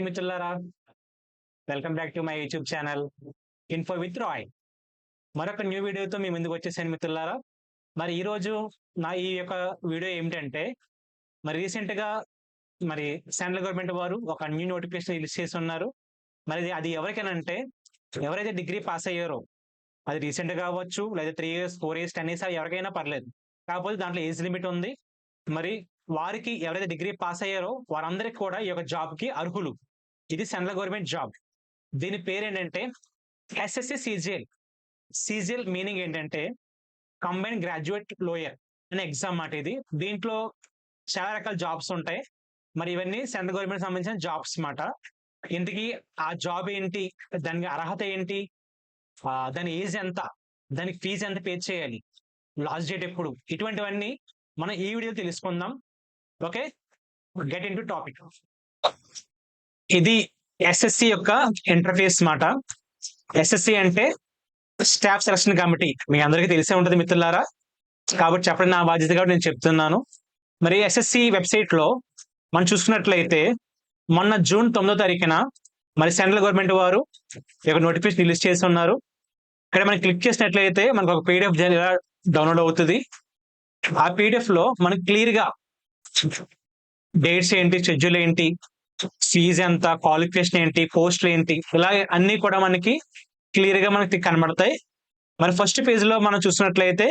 మిత్రులారా, welcome back to my YouTube channel info with Rai. మరొక new వీడియోతో మీ ముందుకు వచ్చేసాను మిత్రులారా. మరి ఈరోజు నా ఈ యొక్క వీడియో ఏమిటంటే, మరి రీసెంట్గా సెంట్రల్ గవర్నమెంట్ వారు ఒక న్యూ నోటిఫికేషన్ రిలీజ్ చేసి ఉన్నారు. మరి అది ఎవరికైనా ఎవరైతే డిగ్రీ పాస్ అయ్యారో, అది రీసెంట్ కావచ్చు, లేదా 3 years 4 years 10 years ఎవరికైనా పర్లేదు. కాకపోతే దాంట్లో ఏజ్ లిమిట్ ఉంది. మరి వారికి ఎవరైతే డిగ్రీ పాస్ అయ్యారో వారందరికీ కూడా ఈ యొక్క జాబ్ కి అర్హులు. ఇది సెంట్రల్ గవర్నమెంట్ జాబ్. దీని పేరు ఏంటంటే ఎస్ఎస్సి సిజిఎల్. సిజిఎల్ మీనింగ్ ఏంటంటే కంబైన్ గ్రాడ్యుయేట్ లోయర్ అనే ఎగ్జామ్ మాట ఇది. దీంట్లో చాలా రకాల జాబ్స్ ఉంటాయి. మరి ఇవన్నీ సెంట్రల్ గవర్నమెంట్ సంబంధించిన జాబ్స్ మాట. ఇంతకీ ఆ జాబ్ ఏంటి, దానికి అర్హత ఏంటి, దాని ఏజ్ ఎంత, దానికి ఫీజు ఎంత పే చేయాలి, లాస్ట్ డేట్ ఎప్పుడు, ఇటువంటివన్నీ మనం ఈ వీడియో తెలుసుకుందాం. Okay, get in to topic. ఇది ఎస్ఎస్సి యొక్క ఇంటర్ఫేస్ మాట. ఎస్ఎస్సి అంటే స్టాఫ్ సెలక్షన్ కమిటీ, మీ అందరికీ తెలిసే ఉంటుంది మిత్రులారా. కాబట్టి చెప్పడం నా బాధ్యతగా నేను చెప్తున్నాను. మరి ఎస్ఎస్సి వెబ్సైట్ లో మనం చూసుకున్నట్లయితే మొన్న జూన్ 9వ తారీఖున మరి సెంట్రల్ గవర్నమెంట్ వారు ఒక నోటిఫికేషన్ రిలీజ్ చేసి ఉన్నారు. ఇక్కడ మనం క్లిక్ చేసినట్లయితే మనకు ఒక పీడిఎఫ్ డౌన్లోడ్ అవుతుంది. ఆ పీడిఎఫ్ లో మనకి క్లియర్ గా డేట్స్ ఏంటి, షెడ్యూల్ ఏంటి, ఫీజు ఎంత, క్వాలిఫికేషన్ ఏంటి, పోస్టులు ఏంటి, ఇలా అన్ని కూడా మనకి క్లియర్ గా మనకి కనబడతాయి. మరి ఫస్ట్ పేజ్ లో మనం చూసినట్లయితే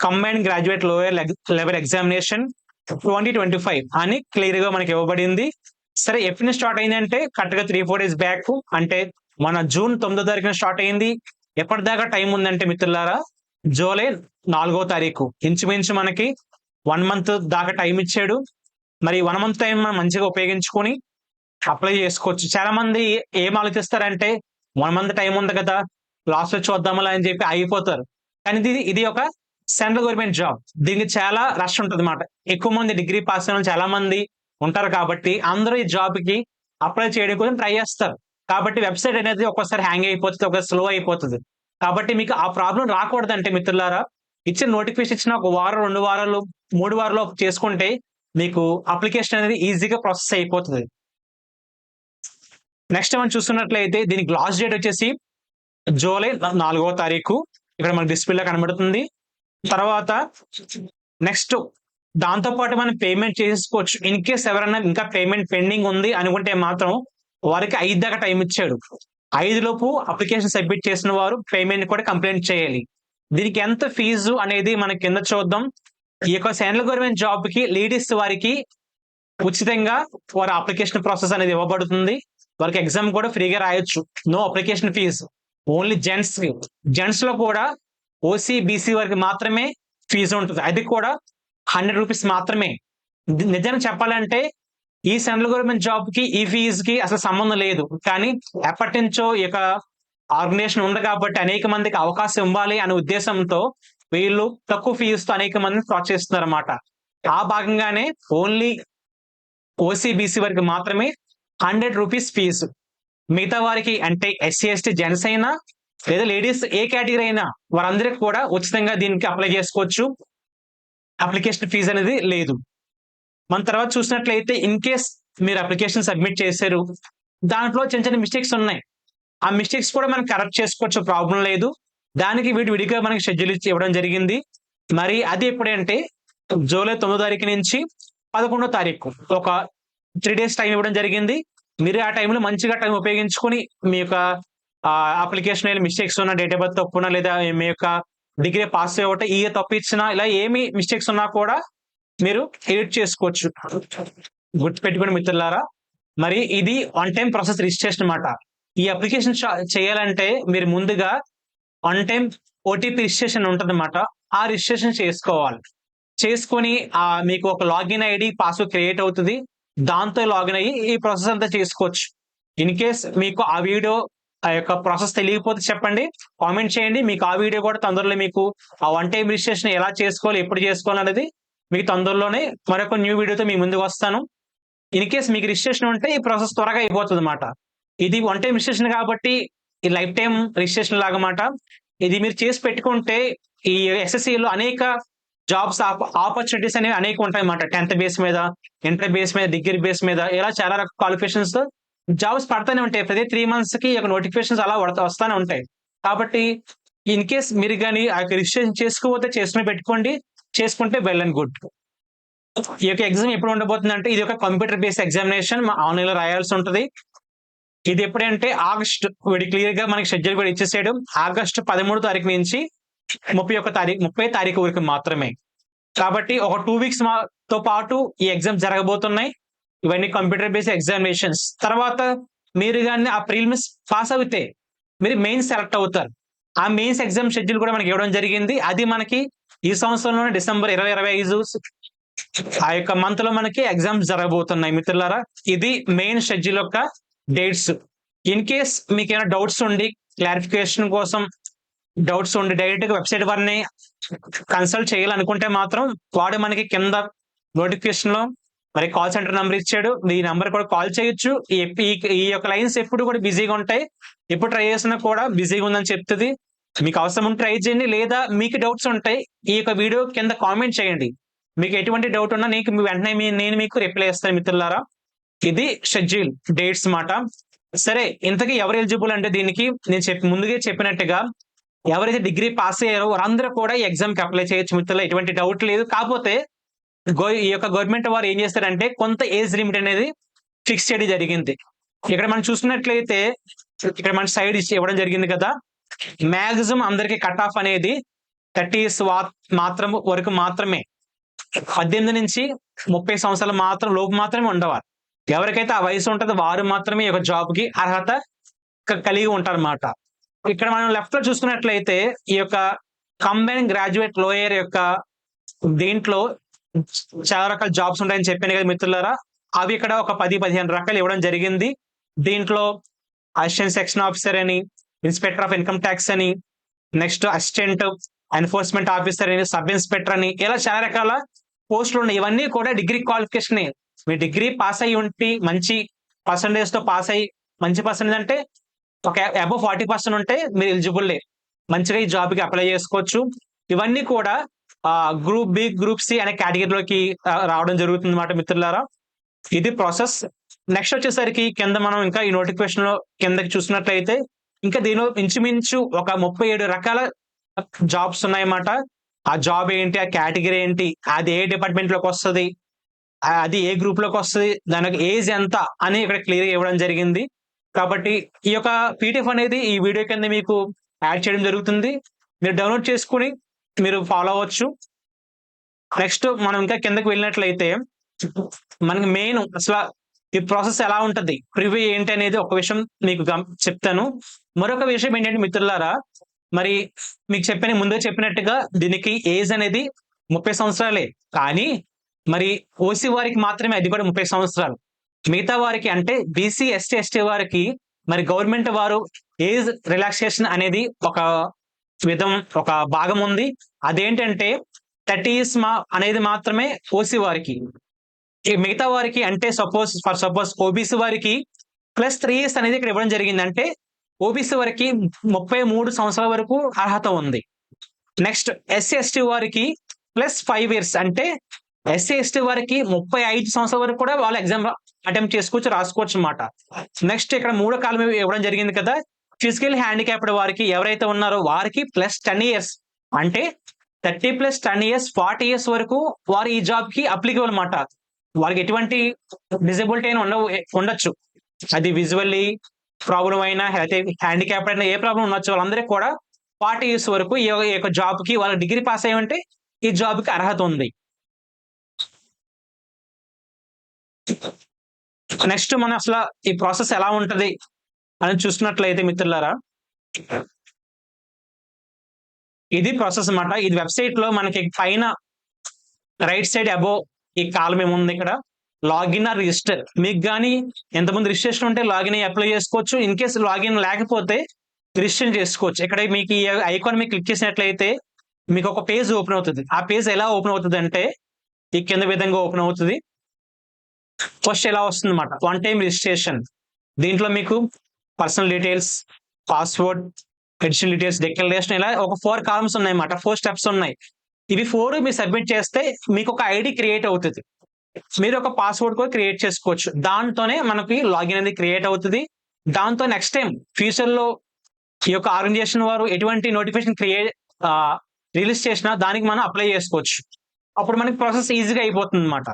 combined graduate lower level examination 2025 అని క్లియర్ గా మనకి ఇవ్వబడింది. సరే, ఎప్పుడు స్టార్ట్ అయింది అంటే కరెక్ట్ గా 3-4 days బ్యాక్, అంటే మన జూన్ 9వ తారీఖున స్టార్ట్ అయింది. ఎప్పటిదాకా టైం ఉందంటే మిత్రులారా, జూలై 4వ తారీఖు, ఇంచుమించు మనకి 1 month దాకా టైం ఇచ్చాడు. మరి 1 month టైం మనం మంచిగా ఉపయోగించుకొని అప్లై చేసుకోవచ్చు. చాలా మంది ఏం ఆలోచిస్తారంటే 1 month టైం ఉంది కదా, లాస్ట్ లో చూద్దామలా అని చెప్పి ఆగిపోతారు. కానీ ఇది ఒక సెంట్రల్ గవర్నమెంట్ జాబ్. దీనికి చాలా రష్ ఉంటుంది అన్నమాట. ఎక్కువ మంది డిగ్రీ పాస్ అయిన చాలా మంది ఉంటారు కాబట్టి అందరూ ఈ జాబ్ కి అప్లై చేయడం కోసం ట్రై చేస్తారు. కాబట్టి వెబ్సైట్ అనేది ఒక్కోసారి హ్యాంగ్ అయిపోతుంది, ఒక స్లో అయిపోతుంది. కాబట్టి మీకు ఆ ప్రాబ్లం రాకూడదంటే మిత్రులారా, ఇచ్చిన నోటిఫికేషన్ ఇచ్చిన 1 వారం 2 వారాలు 3 వారాలు చేసుకుంటే మీకు అప్లికేషన్ అనేది ఈజీగా ప్రాసెస్ అయిపోతుంది. నెక్స్ట్ మనం చూస్తున్నట్లయితే దీనికి లాస్ట్ డేట్ వచ్చేసి జూలై 4వ తారీఖు. ఇక్కడ మనకి డిస్ప్లేలో కనబడుతుంది. తర్వాత నెక్స్ట్ దాంతో పాటు మనం పేమెంట్ చేసుకోవచ్చు. ఇన్ కేస్ ఎవరైనా ఇంకా పేమెంట్ పెండింగ్ ఉంది అనుకుంటే మాత్రం వారికి 5 దాకా టైం ఇచ్చాడు. 5 లోపు అప్లికేషన్ సబ్మిట్ చేసిన వారు పేమెంట్ కూడా కంప్లైంట్ చేయాలి. దీనికి ఎంత ఫీజు అనేది మనం కింద చూద్దాం. ఈ యొక్క సెంట్రల్ గవర్నమెంట్ జాబ్ కి లేడీస్ వారికి ఉచితంగా వారి అప్లికేషన్ ప్రాసెస్ అనేది ఇవ్వబడుతుంది. వారికి ఎగ్జామ్ కూడా ఫ్రీగా రాయొచ్చు. No application fees. Only gents లో కూడా ఓసీ బీసీ వారికి మాత్రమే ఫీజు ఉంటుంది. అది కూడా 100 రూపీస్ మాత్రమే. నిజంగా చెప్పాలంటే ఈ సెంట్రల్ గవర్నమెంట్ జాబ్ కి ఈ ఫీజుకి అసలు సంబంధం లేదు. కానీ ఎప్పటి నుంచో ఈ యొక్క ఆర్గనైజేషన్ ఉంది కాబట్టి అనేక మందికి అవకాశం ఇవ్వాలి అనే ఉద్దేశంతో వీళ్ళు తక్కువ ఫీజుతో అనేక మందిని ప్రోత్సహిస్తున్నారు అన్నమాట. ఆ భాగంగానే ఓన్లీ ఓసీ బీసీ వారికి మాత్రమే 100 రూపీస్ ఫీజు. మిగతా వారికి అంటే ఎస్సీ ఎస్టీ జెంట్స్ అయినా లేదా లేడీస్ ఏ కేటగిరీ అయినా వారందరికి కూడా ఉచితంగా దీనికి అప్లై చేసుకోవచ్చు. అప్లికేషన్ ఫీజు అనేది లేదు. మన తర్వాత చూసినట్లయితే ఇన్ కేస్ మీరు అప్లికేషన్ సబ్మిట్ చేశారు, దాంట్లో చిన్న చిన్న మిస్టేక్స్ ఉన్నాయి. ఆ మిస్టేక్స్ కూడా మనం కరెక్ట్ చేసుకోవచ్చు, ప్రాబ్లం లేదు. దానికి విడిగా మనకి షెడ్యూల్ ఇవ్వడం జరిగింది. మరి అది ఎప్పుడంటే జూలై 9వ తారీఖు నుంచి 11వ తారీఖు, ఒక 3 days టైం ఇవ్వడం జరిగింది. మీరు ఆ టైంలో మంచిగా టైం ఉపయోగించుకొని మీ యొక్క అప్లికేషన్ మిస్టేక్స్ ఉన్నా, డేట్ ఆఫ్ బర్త్ తప్పున్నా, లేదా మీ యొక్క డిగ్రీ పాస్ అవ్వటం ఇయర్ తప్పు ఇచ్చినా, ఇలా ఏమి మిస్టేక్స్ ఉన్నా కూడా మీరు ఎడిట్ చేసుకోవచ్చు. గుర్తుపెట్టుకుని మిత్రులారా, మరి ఇది 1 time ప్రాసెస్ రిజిస్ట్రేషన్ అన్నమాట. ఈ అప్లికేషన్ చేయాలంటే మీరు ముందుగా 1 time ఓటీపీ రిజిస్ట్రేషన్ ఉంటుంది అన్నమాట. ఆ రిజిస్ట్రేషన్ చేసుకోవాలి. చేసుకొని మీకు ఒక లాగిన్ ఐడి పాస్వర్డ్ క్రియేట్ అవుతుంది. దాంతో లాగిన్ అయ్యి ఈ ప్రాసెస్ అంతా చేసుకోవచ్చు. ఇన్ కేస్ మీకు ఆ వీడియో ఆ యొక్క ప్రాసెస్ తెలియకపోతే చెప్పండి, కామెంట్ చేయండి. మీకు ఆ వీడియో కూడా తొందరలో మీకు ఆ 1 time రిజిస్ట్రేషన్ ఎలా చేసుకోవాలి, ఎప్పుడు చేసుకోవాలి అనేది మీకు తొందరలోనే మరొక న్యూ వీడియోతో మీ ముందుకు వస్తాను. ఇన్ కేస్ మీకు రిజిస్ట్రేషన్ ఉంటే ఈ ప్రాసెస్ త్వరగా అయిపోతుంది అన్నమాట. ఇది 1 time రిజిస్ట్రేషన్ కాబట్టి ఈ లైఫ్ టైం రిజిస్ట్రేషన్ లాగా మాట. ఇది మీరు చేసి పెట్టుకుంటే ఈ ఎస్ఎస్సిలో అనేక జాబ్స్ ఆపర్చునిటీస్ అనేవి అనేక ఉంటాయి అన్నమాట. 10th బేస్ మీద, ఇంటర్ బేస్ మీద, డిగ్రీ బేస్ మీద, ఇలా చాలా రకాల క్వాలిఫికేషన్స్ జాబ్స్ పడతానే ఉంటాయి. ప్రతి 3 మంత్స్ కి ఒక నోటిఫికేషన్స్ అలా వస్తానే ఉంటాయి. కాబట్టి ఇన్ కేస్ మీరు గాని ఆ రిజిస్ట్రేషన్ చేసుకోకపోతే చేసుకొని పెట్టుకోండి. చేసుకుంటే వెల్ అండ్ గుడ్. ఈ యొక్క ఎగ్జామ్ ఎప్పుడు ఉండబోతుందంటే ఇది ఒక కంప్యూటర్ బేస్డ్ ఎగ్జామినేషన్. ఆన్‌లైన్‌లో రాయాల్సి ఉంటది. ఇది ఎప్పుడంటే ఆగస్ట్ వీడు క్లియర్‌గా మనకి షెడ్యూల్ కూడా ఇచ్చేసాడు. ఆగస్టు 13 తారీఖు నుంచి 30 తారీఖు వరకు మాత్రమే. కాబట్టి ఒక 2 వీక్స్ తో పాటు ఈ ఎగ్జామ్స్ జరగబోతున్నాయి. ఇవన్నీ కంప్యూటర్ బేస్డ్ ఎగ్జామినేషన్స్. తర్వాత మీరు గాని ఆ ప్రిలిమ్స్ పాస్ అవుతే మీరు మెయిన్స్ సెలెక్ట్ అవుతారు. ఆ మెయిన్స్ ఎగ్జామ్ షెడ్యూల్ కూడా మనకి ఇవ్వడం జరిగింది. అది మనకి ఈ సంవత్సరంలోనే డిసెంబర్ 2025 ఆ యొక్క మంత్ లో మనకి ఎగ్జామ్స్ జరగబోతున్నాయి మిత్రులారా. ఇది మెయిన్ షెడ్యూల్ యొక్క డేట్స్. ఇన్ కేస్ మీకు ఏమైనా డౌట్స్ ఉండి క్లారిఫికేషన్ కోసం డౌట్స్ ఉండి డైరెక్ట్ గా వెబ్సైట్ వారిని కన్సల్ట్ చేయాలనుకుంటే మాత్రం వాడు మనకి కింద నోటిఫికేషన్ లో మరి కాల్ సెంటర్ నంబర్ ఇచ్చాడు. ఈ నంబర్ కూడా కాల్ చేయొచ్చు. ఈ యొక్క లైన్స్ ఎప్పుడు కూడా బిజీగా ఉంటాయి. ఎప్పుడు ట్రై చేసినా కూడా బిజీగా ఉందని చెప్తుంది. మీకు అవసరం ఉంటే ట్రై చేయండి. లేదా మీకు డౌట్స్ ఉంటాయి ఈ యొక్క వీడియో కింద కామెంట్ చేయండి. మీకు ఎటువంటి డౌట్ ఉన్నా వెంటనే నేను మీకు రిప్లై ఇస్తాను మిత్రులారా. ఇది షెడ్యూల్ డేట్స్ మాట. సరే, ఇంతకీ ఎవరు ఎలిజిబుల్ అంటే దీనికి నేను ముందుగా చెప్పినట్టుగా ఎవరైతే డిగ్రీ పాస్ అయ్యారో వారందరూ కూడా ఈ ఎగ్జామ్ కి అప్లై చేయొచ్చు మిత్రులు. ఎటువంటి డౌట్ లేదు. కాకపోతే ఈ యొక్క గవర్నమెంట్ వారు ఏం చేస్తారంటే కొంత ఏజ్ లిమిట్ అనేది ఫిక్స్ చేయడం జరిగింది. ఇక్కడ మనం చూసుకున్నట్లయితే ఇక్కడ మన సైడ్ ఇవ్వడం జరిగింది కదా. మాక్సిమం అందరికి కట్ ఆఫ్ అనేది 30 years వరకు మాత్రమే. 18 నుంచి 30 సంవత్సరాలు లోపు మాత్రమే ఉండవాలి. ఎవరికైతే ఆ వయసు ఉంటుందో వారు మాత్రమే ఈ యొక్క జాబ్ కి అర్హత కలిగి ఉంటారన్నమాట. ఇక్కడ మనం లెఫ్ట్ లో చూసుకున్నట్లయితే ఈ యొక్క కంబైన్ గ్రాడ్యుయేట్ లోయర్ యొక్క దీంట్లో చాలా రకాల జాబ్స్ ఉంటాయని చెప్పాను కదా మిత్రులారా. అవి ఇక్కడ ఒక 10-15 రకాలు ఇవ్వడం జరిగింది. దీంట్లో అసిస్టెంట్ సెక్షన్ ఆఫీసర్ అని, ఇన్స్పెక్టర్ ఆఫ్ ఇన్కమ్ ట్యాక్స్ అని, నెక్స్ట్ అసిస్టెంట్ ఎన్ఫోర్స్మెంట్ ఆఫీసర్ అని, సబ్ ఇన్స్పెక్టర్ అని, ఇలా చాలా రకాల పోస్టులు ఉన్నాయి. ఇవన్నీ కూడా డిగ్రీ క్వాలిఫికేషన్. మీ డిగ్రీ పాస్ అయ్యి ఉంటే మంచి పర్సంటేజ్ తో పాస్ అయ్యి మంచి పర్సంటేజ్ అంటే ఒక అబౌవ్ 40% ఉంటే మీరు ఎలిజిబుల్ మంచిగా ఈ జాబ్ కి అప్లై చేసుకోవచ్చు. ఇవన్నీ కూడా గ్రూప్ బి, గ్రూప్ సి అనే కేటగిరీలోకి రావడం జరుగుతుంది అన్నమాట మిత్రులారా. ఇది ప్రాసెస్. నెక్స్ట్ వచ్చేసరికి కింద మనం ఇంకా ఈ నోటిఫికేషన్ లో కిందకి చూసినట్లయితే ఇంకా దీనిలో ఇంచుమించు ఒక 37 రకాల జాబ్స్ ఉన్నాయన్నమాట. ఆ జాబ్ ఏంటి, ఆ కేటగిరీ ఏంటి, అది ఏ డిపార్ట్మెంట్ లోకి వస్తుంది, అది ఏ గ్రూప్ లోకి వస్తుంది, దానికి ఏజ్ ఎంత అని ఇక్కడ క్లియర్ ఇవ్వడం జరిగింది. కాబట్టి ఈ యొక్క పీడిఎఫ్ అనేది ఈ వీడియో కింద మీకు యాడ్ చేయడం జరుగుతుంది. మీరు డౌన్లోడ్ చేసుకుని మీరు ఫాలో అవ్వచ్చు. నెక్స్ట్ మనం ఇంకా కిందకి వెళ్ళినట్లయితే మనకి మెయిన్ అసలు ఈ ప్రాసెస్ ఎలా ఉంటది, ప్రివ్యూ ఏంటి అనేది ఒక విషయం మీకు చెప్తాను. మరొక విషయం ఏంటంటే మిత్రులారా, మరి మీకు ముందే చెప్పినట్టుగా దీనికి ఏజ్ అనేది 30 సంవత్సరాలే. కానీ మరి ఓసీ వారికి మాత్రమే అది కూడా 30 సంవత్సరాలు. మిగతా వారికి అంటే బీసీ, ఎస్టీ, ఎస్టీ వారికి మరి గవర్నమెంట్ వారు ఏజ్ రిలాక్సేషన్ అనేది ఒక భాగం ఉంది. అదేంటంటే 30 years అనేది మాత్రమే ఓసీ వారికి. మిగతా వారికి అంటే సపోజ్ ఓబీసీ వారికి +3 years అనేది ఇక్కడ ఇవ్వడం జరిగింది. అంటే ఓబీసీ వారికి 33 సంవత్సరాల వరకు అర్హత ఉంది. నెక్స్ట్ ఎస్సీ, ఎస్టీ వారికి +5 years అంటే ఎస్సీ, ఎస్టీ వారికి 35 సంవత్సరాల వరకు కూడా వాళ్ళు ఎగ్జామ్ అటెంప్ట్ చేసుకోవచ్చు, రాసుకోవచ్చు అన్నమాట. నెక్స్ట్ ఇక్కడ 3వ కాలం ఇవ్వడం జరిగింది కదా. ఫిజికల్ హ్యాండిక్యాప్డ్ వారికి ఎవరైతే ఉన్నారో వారికి +10 years అంటే 30 + 10 years 40 years వరకు వారు ఈ జాబ్ కి అప్లికబుల్ అన్నమాట. వారికి ఎటువంటి డిజబిలిటీ అయినా ఉండొచ్చు. అది విజువల్లీ ప్రాబ్లం అయినా, హ్యాండిక్యాప్డ్ అయినా, ఏ ప్రాబ్లం ఉండొచ్చు. వాళ్ళందరికీ కూడా 40 years వరకు ఈ యొక్క జాబ్ కి వాళ్ళ డిగ్రీ పాస్ అయ్యి ఉంటే ఈ జాబ్ కి అర్హత ఉంది. నెక్స్ట్ మనం అసలు ఈ ప్రాసెస్ ఎలా ఉంటది అని చూసుకున్నట్లయితే మిత్రులారా, ఇది ప్రాసెస్ అన్నమాట. ఇది వెబ్సైట్ లో మనకి పైన రైట్ సైడ్ అబోవ్ ఈ కాలం ఏముంది ఇక్కడ లాగిన్ ఆర్ రిజిస్టర్. మీకు కానీ ఎంతమంది రిజిస్ట్రేషన్ ఉంటే లాగిన్ అయ్యి అప్లై చేసుకోవచ్చు. ఇన్ కేసు లాగిన్ లేకపోతే రిజిస్ట్రేషన్ చేసుకోవచ్చు. ఇక్కడ మీకు ఈ ఐకాన్ మీద క్లిక్ చేసినట్లయితే మీకు ఒక పేజ్ ఓపెన్ అవుతుంది. ఆ పేజ్ ఎలా ఓపెన్ అవుతుంది అంటే ఈ కింద విధంగా ఓపెన్ అవుతుంది. ఫస్ట్ ఎలా వస్తుంది అన్నమాట, 1 time రిజిస్ట్రేషన్. దీంట్లో మీకు personal details, password, additional details, declaration, ఇలా ఒక 4 కాలమ్స్ ఉన్నాయి అన్నమాట. 4 steps ఉన్నాయి. ఇవి 4 మీరు సబ్మిట్ చేస్తే మీకు ఒక ఐడి క్రియేట్ అవుతుంది. మీరు ఒక పాస్వర్డ్ కూడా క్రియేట్ చేసుకోవచ్చు. దాంతోనే మనకి లాగిన్ అనేది క్రియేట్ అవుతుంది. దాంతో నెక్స్ట్ టైం ఫ్యూచర్ లో ఈ యొక్క ఆర్గనైజేషన్ వారు ఎటువంటి నోటిఫికేషన్ రిలీజ్ చేసినా దానికి మనం అప్లై చేసుకోవచ్చు. అప్పుడు మనకి ప్రాసెస్ ఈజీగా అయిపోతుంది అనమాట.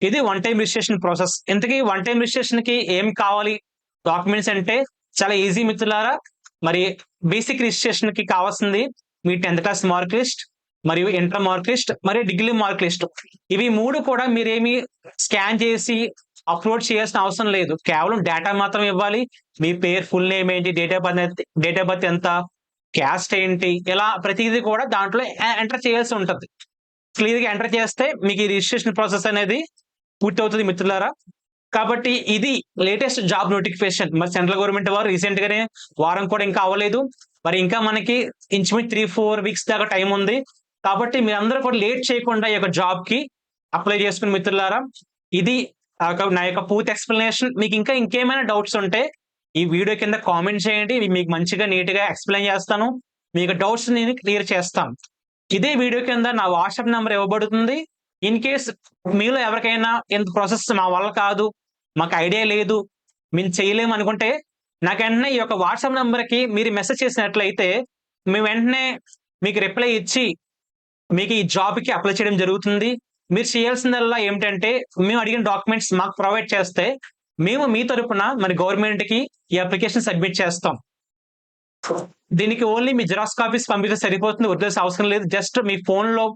ఇది వన్ టైం రిజిస్ట్రేషన్ ప్రాసెస్. ఇంతకీ వన్ టైం రిజిస్ట్రేషన్ కి ఏం కావాలి డాక్యుమెంట్స్ అంటే చాలా ఈజీ మిత్రులారా. మరి బేసిక్ రిజిస్ట్రేషన్ కి కావాల్సింది మీ 10th క్లాస్ మార్క్ లిస్ట్, మరియు ఇంటర్ మార్క్ లిస్ట్, మరియు డిగ్రీ మార్క్ లిస్ట్. ఇవి 3 కూడా మీరేమి స్కాన్ చేసి అప్లోడ్ చేయాల్సిన అవసరం లేదు. కేవలం డేటా మాత్రం ఇవ్వాలి. మీ పేరు, ఫుల్ నేమ్ ఏంటి, డేట్ ఆఫ్ బర్త్ ఎంత, క్యాస్ట్ ఏంటి, ఇలా ప్రతిదీ కూడా దాంట్లో ఎంటర్ చేయాల్సి ఉంటుంది. క్లియర్ గా ఎంటర్ చేస్తే మీకు ఈ రిజిస్ట్రేషన్ ప్రాసెస్ అనేది పూర్తి అవుతుంది మిత్రులారా. కాబట్టి ఇది లేటెస్ట్ జాబ్ నోటిఫికేషన్. మరి సెంట్రల్ గవర్నమెంట్ వారు రీసెంట్ గానే, వారం కూడా ఇంకా అవ్వలేదు, మరి ఇంకా మనకి ఇంచుమించు 3-4 వీక్స్ దాకా టైం ఉంది. కాబట్టి మీరందరూ కూడా లేట్ చేయకుండా ఈ యొక్క జాబ్ కి అప్లై చేసుకుని మిత్రులారా. ఇది నా యొక్క పూర్తి ఎక్స్ప్లెనేషన్. మీకు ఇంకా ఇంకేమైనా డౌట్స్ ఉంటే ఈ వీడియో కింద కామెంట్ చేయండి. మీకు మంచిగా నీట్ గా ఎక్స్ప్లెయిన్ చేస్తాను. మీకు డౌట్స్ నేను క్లియర్ చేస్తాను. ఇదే వీడియో కింద నా వాట్సాప్ నెంబర్ ఇవ్వబడుతుంది. ఇన్ కేస్ మీలో ఎవరికైనా ఇంత ప్రాసెస్ మా వల్ల కాదు, మాకు ఐడియా లేదు, మేము చేయలేము అనుకుంటే నాకు వెంటనే ఈ యొక్క వాట్సాప్ నెంబర్ కి మీరు మెసేజ్ చేసినట్లయితే మేము వెంటనే మీకు రిప్లై ఇచ్చి మీకు ఈ జాబ్ కి అప్లై చేయడం జరుగుతుంది. మీరు చేయాల్సిందల్లా ఏమిటంటే మేము అడిగిన డాక్యుమెంట్స్ మాకు ప్రొవైడ్ చేస్తే మేము మీ తరపున మరి గవర్నమెంట్ కి ఈ అప్లికేషన్ సబ్మిట్ చేస్తాం. దీనికి ఓన్లీ మీ జిరాక్స్ కాపీస్ పంపిస్తే సరిపోతుంది, వదిలేసే అవసరం లేదు. జస్ట్ మీ ఫోన్ లో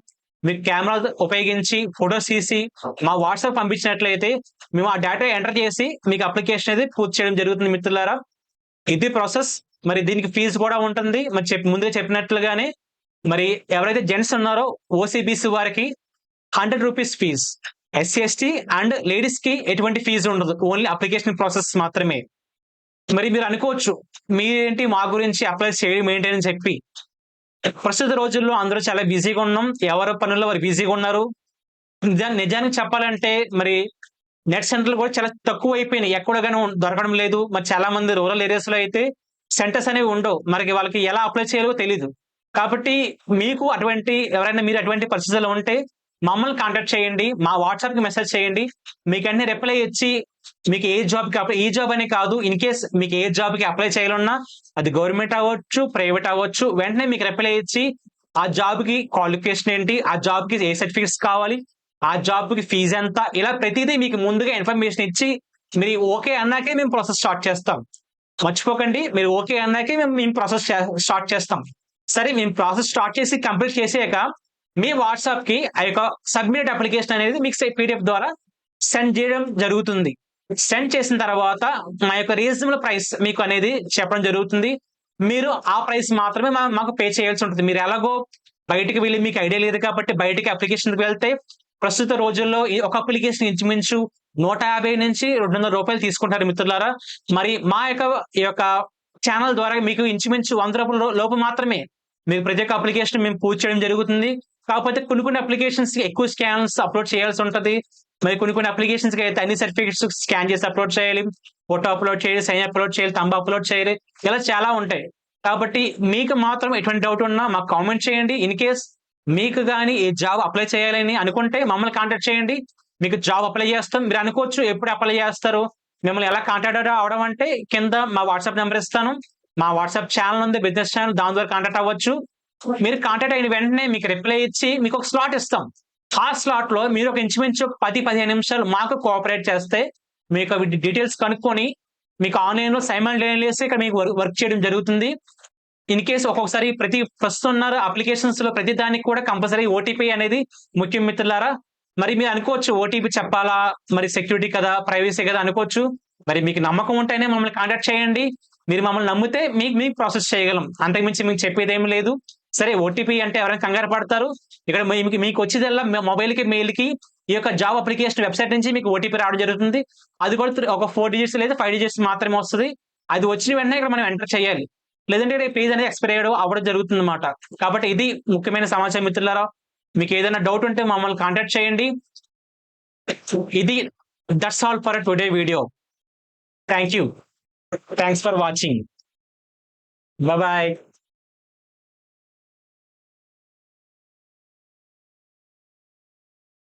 మీ కెమెరా ఉపయోగించి ఫొటోస్ తీసి మా వాట్సాప్ పంపించినట్లయితే మేము ఆ డేటా ఎంటర్ చేసి మీకు అప్లికేషన్ అనేది పూర్తి చేయడం జరుగుతుంది మిత్రులారా. ఇది ప్రాసెస్. మరి దీనికి ఫీజు కూడా ఉంటుంది. మరి ముందుగా చెప్పినట్లుగానే మరి ఎవరైతే జెంట్స్ ఉన్నారో ఓసీబీసీ వారికి 100 rupees fees, SC/ST and ladies కి ఎటువంటి ఫీజు ఉండదు, ఓన్లీ అప్లికేషన్ ప్రాసెస్ మాత్రమే. మరి మీరు అనుకోవచ్చు మీరేంటి మా గురించి అప్లై చేయడం ఏంటి అని చెప్పి. ప్రస్తుత రోజుల్లో అందరూ చాలా బిజీగా ఉన్నాం, ఎవరి పనుల్లో వారు బిజీగా ఉన్నారు. నిజానికి చెప్పాలంటే మరి నెట్ సెంటర్లు కూడా చాలా తక్కువ అయిపోయినాయి, ఎక్కడగానే దొరకడం లేదు. మరి చాలా మంది రూరల్ ఏరియాస్ లో అయితే సెంటర్స్ అనేవి ఉండవు, మరి వాళ్ళకి ఎలా అప్లై చేయాలో తెలియదు. కాబట్టి మీకు ఎవరైనా మీరు అటువంటి పరిస్థితుల్లో ఉంటే మమ్మల్ని కాంటాక్ట్ చేయండి, మా వాట్సాప్ కి మెసేజ్ చేయండి. మీకు అన్ని రిప్లై ఇచ్చి మీకు ఏ జాబ్ కి అప్లై, ఈ జాబ్ అని కాదు, ఇన్ కేస్ మీకు ఏ జాబ్ కి అప్లై చేయాలన్నా అది గవర్నమెంట్ అవ్వచ్చు, ప్రైవేట్ అవ్వచ్చు, వెంటనే మీకు రిప్లై ఇచ్చి ఆ జాబ్ కి క్వాలిఫికేషన్ ఏంటి, ఆ జాబ్ కి ఏ సర్టిఫికేట్స్ కావాలి, ఆ జాబ్ కి ఫీజు ఎంత, ఇలా ప్రతిదీ మీకు ముందుగా ఇన్ఫర్మేషన్ ఇచ్చి మీరు ఓకే అన్నాకే మేము ప్రాసెస్ స్టార్ట్ చేస్తాం. మర్చిపోకండి, మీరు ఓకే అన్నాకే మేము ప్రాసెస్ స్టార్ట్ చేస్తాం. సరే, మేము ప్రాసెస్ స్టార్ట్ చేసి కంప్లీట్ చేసాక మీ వాట్సాప్ కి ఆ యొక్క సబ్మిట్ అప్లికేషన్ అనేది మీకు PDF ద్వారా సెండ్ చేయడం జరుగుతుంది. సెండ్ చేసిన తర్వాత మా యొక్క రీజనబుల్ ప్రైస్ మీకు అనేది చెప్పడం జరుగుతుంది. మీరు ఆ ప్రైస్ మాత్రమే మాకు పే చేయాల్సి ఉంటుంది. మీరు ఎలాగో బయటికి వెళ్ళి మీకు ఐడియా లేదు కాబట్టి బయటికి అప్లికేషన్కి వెళ్తే ప్రస్తుత రోజుల్లో ఈ ఒక అప్లికేషన్ ఇంచుమించు 150 నుంచి 200 రూపాయలు తీసుకుంటారు మిత్రులారా. మరి మా ఈ యొక్క ఛానల్ ద్వారా మీకు ఇంచుమించు 100 రూపాయల లోపు మాత్రమే మీకు ప్రతి ఒక్క అప్లికేషన్ మేము పూర్తి చేయడం జరుగుతుంది. కాకపోతే కొన్ని అప్లికేషన్స్ ఎక్కువ స్కాన్స్ అప్లోడ్ చేయాల్సి ఉంటుంది. మరి కొన్ని అప్లికేషన్స్ కి అయితే అన్ని సర్టిఫికేట్స్ స్కాన్ చేసి అప్లోడ్ చేయాలి, ఫోటో అప్లోడ్ చేయాలి, సైన్ అప్లోడ్ చేయాలి, థంబ్ అప్లోడ్ చేయాలి, ఇలా చాలా ఉంటాయి. కాబట్టి మీకు మాత్రం ఎటువంటి డౌట్ ఉన్నా మాకు కామెంట్ చేయండి. ఇన్ కేస్ మీకు కానీ ఈ జాబ్ అప్లై చేయాలని అనుకుంటే మమ్మల్ని కాంటాక్ట్ చేయండి, మీకు జాబ్ అప్లై చేస్తాం. మీరు అనుకోవచ్చు ఎప్పుడు అప్లై చేస్తారు, మిమ్మల్ని ఎలా కాంటాక్ట్ అవడం అంటే కింద మా వాట్సాప్ నెంబర్ ఇస్తాను. మా వాట్సాప్ ఛానల్ ఉంది, బిజినెస్ ఛానల్, దాని ద్వారా కాంటాక్ట్ అవ్వచ్చు. మీరు కాంటాక్ట్ అయిన వెంటనే మీకు రిప్లై ఇచ్చి మీకు ఒక స్లాట్ ఇస్తాం. ఆ స్లాట్ లో మీరు ఒక ఇంచుమించు 10-15 నిమిషాలు మాకు కోఆపరేట్ చేస్తే మీకు డీటెయిల్స్ కనుక్కొని మీకు ఆన్లైన్ లో సైమల్టేనియస్లీ ఇక్కడ మీకు వర్క్ చేయడం జరుగుతుంది. ఇన్ కేసు ఒక్కొక్కసారి ప్రస్తుతం అప్లికేషన్స్ లో ప్రతి దానికి కూడా కంపల్సరీ ఓటీపీ అనేది ముఖ్యం మిత్రులారా. మరి మీరు అనుకోవచ్చు ఓటీపీ చెప్పాలా, మరి సెక్యూరిటీ కదా, ప్రైవసీ కదా అనుకోవచ్చు. మరి మీకు నమ్మకం ఉంటేనే మమ్మల్ని కాంటాక్ట్ చేయండి. మీరు మమ్మల్ని నమ్మితే మీకు ప్రాసెస్ చేయగలం, అంతకుమించి మీకు చెప్పేది ఏమి లేదు. సరే, ఓటీపీ అంటే ఎవరైనా కంగారు పడతారు. ఇక్కడ మీకు వచ్చేదల్లా మొబైల్ కి, మెయిల్ కి ఈ యొక్క జాబ్ అప్లికేషన్ వెబ్సైట్ నుంచి మీకు ఓటీపీ రావడం జరుగుతుంది. అది కూడా ఒక 4 డిజిట్స్ లేదా 5 డిజిట్స్ మాత్రమే వస్తుంది. అది వచ్చిన వెంటనే ఇక్కడ మనం ఎంటర్ చేయాలి, లేదంటే పేజ్ అనేది ఎక్స్పైర్ అవ్వడం జరుగుతుంది అన్నమాట. కాబట్టి ఇది ముఖ్యమైన సమాచారం మిత్రులారా. మీకు ఏదైనా డౌట్ ఉంటే మమ్మల్ని కాంటాక్ట్ చేయండి. ఇది that's all for today video. Thank you. Thanks for watching. Bye.